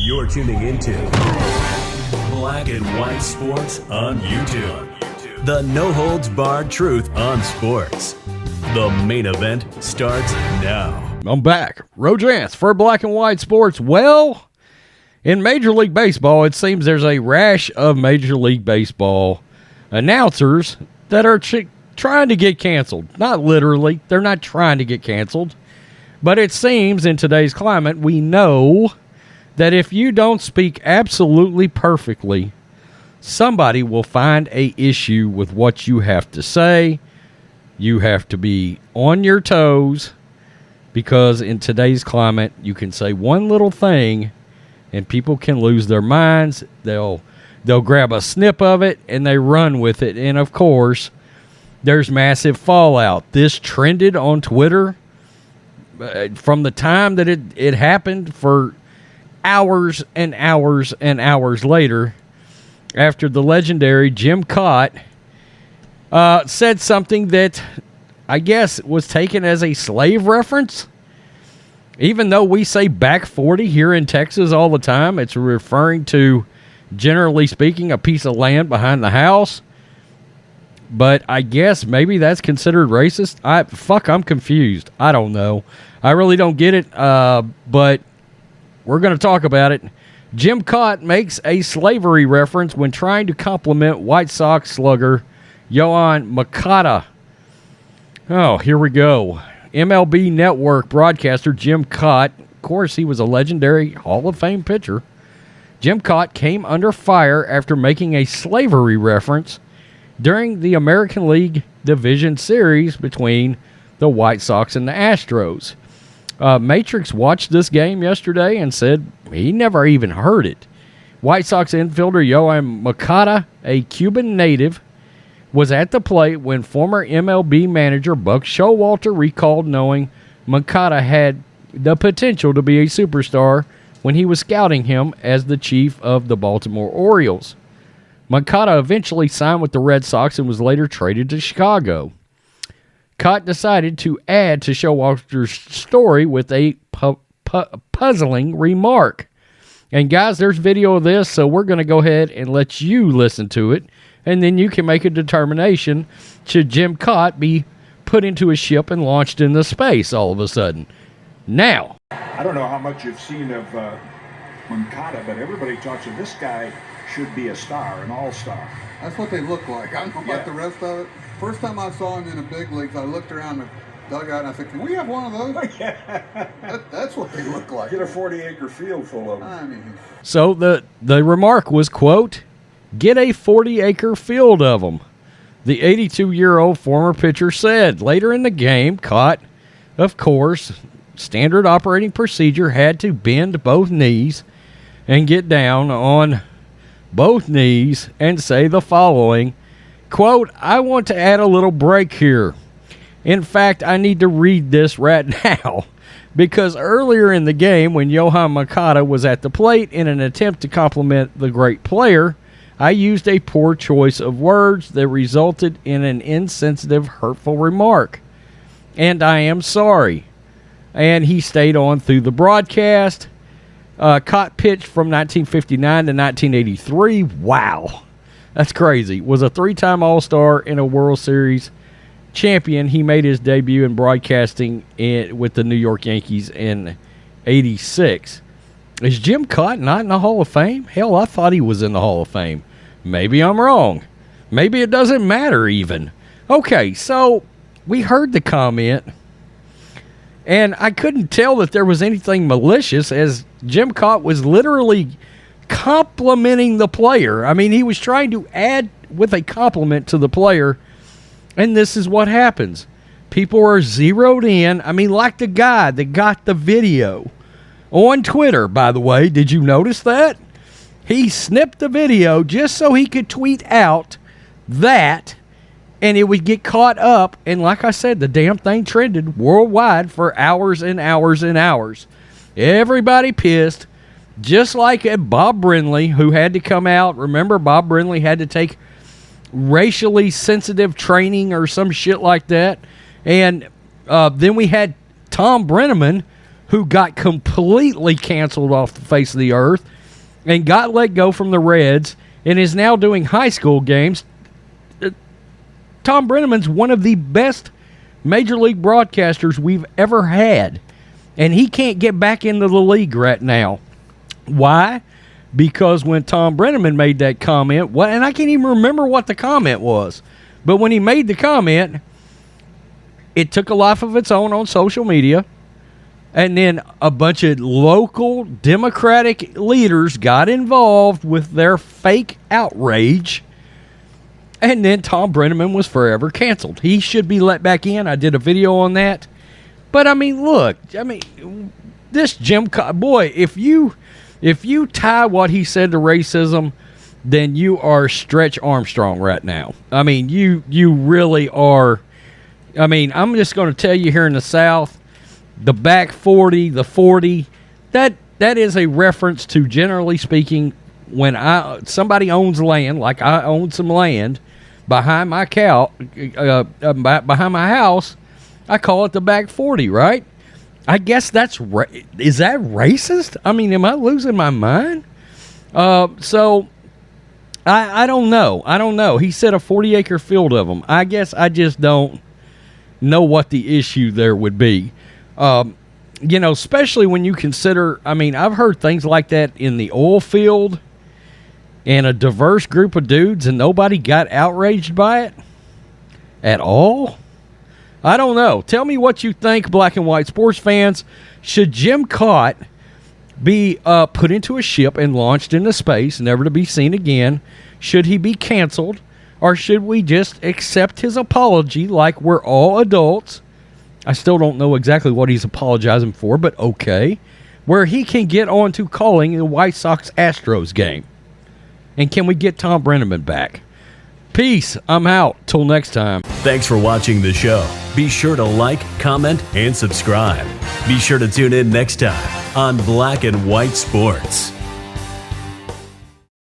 You're tuning into Black and White Sports on YouTube. The no-holds-barred truth on sports. The main event starts now. I'm back. Rojance for Black and White Sports. Well, in Major League Baseball, it seems there's a rash of Major League Baseball announcers that are trying to get canceled. Not literally. They're not trying to get canceled. But it seems in today's climate, we know that if you don't speak absolutely perfectly, somebody will find an issue with what you have to say. You have to be on your toes, because in today's climate, you can say one little thing and people can lose their minds. They'll grab a snip of it and they run with it. And of course, there's massive fallout. This trended on Twitter from the time that it happened for hours and hours and hours later, after the legendary Jim Kaat said something that I guess was taken as a slave reference. Even though we say back 40 here in Texas all the time, it's referring to, generally speaking, a piece of land behind the house. But I guess maybe that's considered racist. I'm confused. I don't know. I really don't get it, but we're going to talk about it. Jim Kaat makes a slavery reference when trying to compliment White Sox slugger Yoan Moncada. Oh, here we go. MLB Network broadcaster Jim Kaat, of course, he was a legendary Hall of Fame pitcher. Jim Kaat came under fire after making a slavery reference during the American League Division Series between the White Sox and the Astros. Matrix watched this game yesterday and said he never even heard it. White Sox infielder Yoan Moncada, a Cuban native, was at the plate when former MLB manager Buck Showalter recalled knowing Moncada had the potential to be a superstar when he was scouting him as the chief of the Baltimore Orioles. Moncada eventually signed with the Red Sox and was later traded to Chicago. Kaat decided to add to Showalter's story with a puzzling remark. And guys, there's video of this, so we're going to go ahead and let you listen to it, and then you can make a determination, should Jim Kaat be put into a ship and launched into space all of a sudden. Now, I don't know how much you've seen of Moncada, but everybody talks of this guy should be a star, an all-star. That's what they look like. I don't know about the rest of it. First time I saw him in the big leagues, I looked around the dugout and I said, can we have one of those? That's what they look like. Get a 40-acre field full of them. I mean, so the remark was, quote, get a 40-acre field of them. The 82-year-old former pitcher said. Later in the game, Kaat, of course, standard operating procedure, had to bend both knees and get down on both knees and say the following, quote, I want to add a little break here. In fact, I need to read this right now, because earlier in the game, when Yoan Moncada was at the plate in an attempt to compliment the great player, I used a poor choice of words that resulted in an insensitive, hurtful remark. And I am sorry. And he stayed on through the broadcast. Kaat pitched from 1959 to 1983. Wow. That's crazy. Was a three-time All-Star and a World Series champion. He made his debut in broadcasting with the New York Yankees in 86. Is Jim Kaat not in the Hall of Fame? Hell, I thought he was in the Hall of Fame. Maybe I'm wrong. Maybe it doesn't matter even. Okay, so we heard the comment, and I couldn't tell that there was anything malicious, as Jim Kaat was literally complimenting the player. I mean, he was trying to add with a compliment to the player, and this is what happens. People are zeroed in. I mean, like the guy that got the video on Twitter, by the way. Did you notice that? He snipped the video just so he could tweet out that, and it would get caught up. And like I said, the damn thing trended worldwide for hours and hours and hours. Everybody pissed, just like Bob Brenly, who had to come out. Remember, Bob Brenly had to take racially sensitive training or some shit like that. And then we had Tom Brenneman, who got completely canceled off the face of the earth and got let go from the Reds and is now doing high school games. Tom Brennaman's one of the best major league broadcasters we've ever had, and he can't get back into the league right now. Why? Because when Tom Brennaman made that comment, and I can't even remember what the comment was, but when he made the comment, it took a life of its own on social media, and then a bunch of local Democratic leaders got involved with their fake outrage, and then Tom Brennaman was forever canceled. He should be let back in. I did a video on that. But, I mean, look, this Jim Kaat, boy, if you tie what he said to racism, then you are Stretch Armstrong right now. I mean, you really are. I mean, I'm just going to tell you here in the South, the back 40, the 40, that is a reference to, generally speaking, when somebody owns land, like I own some land behind my behind my house, I call it the back 40, right? I guess is that racist? I mean, am I losing my mind? So I don't know. I don't know. He said a 40-acre field of them. I guess I just don't know what the issue there would be. Especially when you consider, I mean, I've heard things like that in the oil field and a diverse group of dudes, and nobody got outraged by it at all. I don't know. Tell me what you think, black and white sports fans. Should Jim Kaat be put into a ship and launched into space, never to be seen again? Should he be canceled? Or should we just accept his apology like we're all adults? I still don't know exactly what he's apologizing for, but okay. Where he can get on to calling the White Sox-Astros game. And can we get Tom Brennaman back? Peace. I'm out. Till next time. Thanks for watching the show. Be sure to like, comment, and subscribe. Be sure to tune in next time on Black and White Sports.